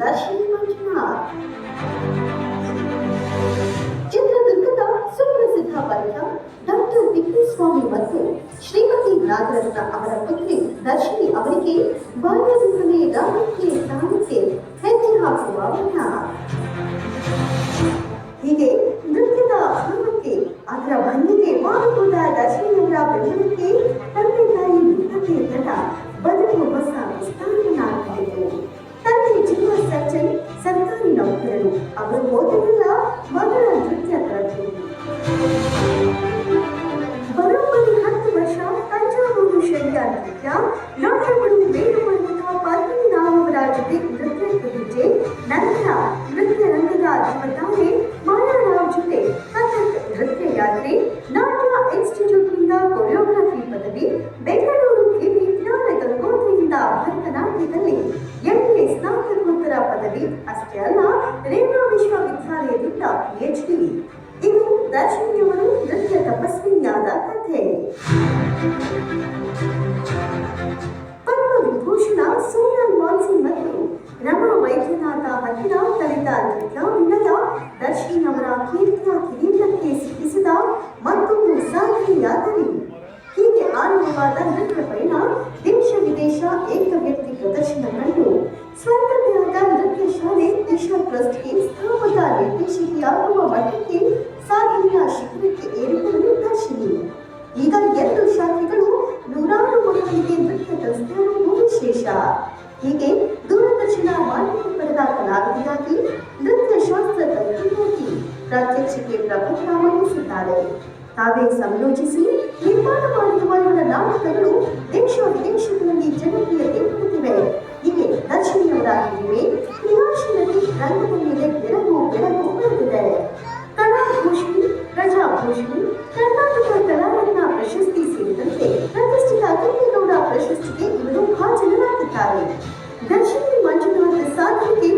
ದರ್ಶಿನಿ ಮಂಜುನಾಥ್. ಚಿತ್ರದುರ್ಗದ ಸುಪ್ರಸಿದ್ಧ ವೈದ್ಯ ಡಾಕ್ಟರ್ ತಿಪ್ಪೇಸ್ವಾಮಿ ಮತ್ತು ಶ್ರೀಮತಿ ನಾಗರತ್ನ ಅವರ ಪುತ್ರಿ ದರ್ಶಿನಿ ಅವರಿಗೆ ಬಾಲ್ಯದಿಂದಲೇ ರಾಗಕ್ಕೆ ತಾಳಕ್ಕೆ ಹೆಜ್ಜೆ ಹಾಕುವ ಬಣ್ಣ. ಹೀಗೆ ನೃತ್ಯದ ಭಾವಕ್ಕೆ ಅದರ ಭಂಗಿಗೆ ಮಾರುಕೂಟ ದರ್ಶಿನಿಯವರ ಬೆಳವಣಿಗೆ ತಂದೆ ತಾಯಿ ಮುಖಕ್ಕೆ ನಟ ಬದುಕು ಹೊಸ ವಿಸ್ತಾರನಾಗಿತ್ತು. ತಂದೆ ಜೀವ ಸಜ್ಜನ್ ಸರ್ಕಾರಿ ನೌಕರರು. ಅವರು ಓದಿಲ್ಲ ಮಗಳ ನೃತ್ಯ ತರಬೇತಿ. ಬರೋಬ್ಬರಿ 10 ವರ್ಷ ತಂಜಾವೂರು ಶೈಲಿಯ ನೃತ್ಯ ನಾಟ್ಯಗಳು ವೇಣುಮಂಡಿತ ಪದ್ಮನಾಭವರ ಜೊತೆ ನೃತ್ಯ ಹೆಜ್ಜೆ. ನಂತರ ನೃತ್ಯ ರಂಗದ ಜೀವತಾರೆ ಮಾಯಾರಾವ್ ಜೊತೆ ಕಥಕ್ ನೃತ್ಯ ಯಾತ್ರೆ. ನಾಟ್ಯ ಇನ್ಸ್ಟಿಟ್ಯೂಟ್ನಿಂದ ಕೊರಿಯೋಗ್ರಫಿ ಪದವಿ. ಬೆಂಗಳೂರು ಕಿವಿ ಜ್ಞಾನ ಗಂಗೋತ್ರಿಯಿಂದ ಭರತನಾಟ್ಯದಲ್ಲಿ MA ಸ್ನಾತಕೋತ್ತರ ಪದವಿ. ಅಷ್ಟೇ ಅಲ್ಲ, ರೇಣಾ ವಿಶ್ವವಿದ್ಯಾಲಯದಿಂದ PhD. ಇದು ದರ್ಶಿನಿಯವರು ನೃತ್ಯ ತಪಸ್ವಿನಿಯಾದ ಕಥೆ. ಪದ್ಮವಿಭೂಷಣ ಸೋನಲ್ ಮಾನ್ಸಿ ಮತ್ತು ರಮಾ ವೈದ್ಯನಾಥ ಹತ್ತಿರ ಕಲಿತ ನೃತ್ಯ ವಿನಯ ದರ್ಶಿನಿಯವರ ಕೀರ್ತಿಯ ಕಿರೀಟಕ್ಕೆ ಸಿಕ್ಕಿಸಿದ ಮತ್ತೊಂದು ಸಾಧನೆಯಾದರೆ. ಹೀಗೆ ಆರಂಭವಾದ ನೃತ್ಯ ಪಯಣ ದೇಶ ವಿದೇಶ ಏಕ ವ್ಯಕ್ತಿ ಪ್ರದರ್ಶನ ಕಂಡು ಸ್ವಂತತೆಯಾದ ನೃತ್ಯ ಶಾಲೆ ದಿಶಾ ಟ್ರಸ್ಟ್ಗೆ ಸ್ಥಾಪಕ ನಿರ್ದೇಶಕಿಯಾಗುವ ಮಟ್ಟಕ್ಕೆ ಸಾಧನೆಯ ಶಿಖರಕ್ಕೆ ಏರಿದರು ದರ್ಶಿನಿ. ಈಗ 2 ಶಾಖೆಗಳು 100 ಮಕ್ಕಳಿಗೆ ನೃತ್ಯ ಕಲಿಸ್ತಾ ಇರುವುದು ವಿಶೇಷ. ಹೀಗೆ ದೂರದರ್ಶನ ಮಾನ್ಯತೆ ಪಡೆದ ಕಲಾವಿದರಾಗಿ ನೃತ್ಯ ಶಾಸ್ತ್ರ ತಜ್ಞರಾಗಿ ಪ್ರಾತ್ಯಕ್ಷಿಕೆ ಪ್ರಬಂಧ ಮಂಡಿಸಿದ್ದಾರೆ. ತಾವೇ ಸಂಯೋಜಿಸಿ ನಿರ್ಮಾಣ ಮಾಡಿರುವ ಇವರ ನಾಟಕಗಳು ದೇಶ ವಿದೇಶಗಳಲ್ಲಿ ಜನಪ್ರಿಯತೆ ಪಡೆದಿವೆ. ಹೀಗೆ ದರ್ಶಿನಿಯವರ ಹಿರಿಮೆ ಕ್ರಿಯಾಶೀಲತೆ ರಂಗದ ಮೇಲೆ ಬೆಳಗು ಬೆಳೆದಿದೆ. ಕಲಾಭೂಷಣಿ, ಪ್ರಜಾಭೂಷಣಿ, ಕರ್ನಾಟಕ ಕಲಾರತ್ನ ಪ್ರಶಸ್ತಿ ಸೇರಿದಂತೆ ಪ್ರತಿಷ್ಠಿತ ಕೆಂಪೇಗೌಡ ಪ್ರಶಸ್ತಿಗೆ ಇವರು ಭಾಜನರಾಗಿದ್ದಾರೆ. ದರ್ಶಿನಿ ಮಂಜುನಾಥ್ ಸಾಧನೆಗೆ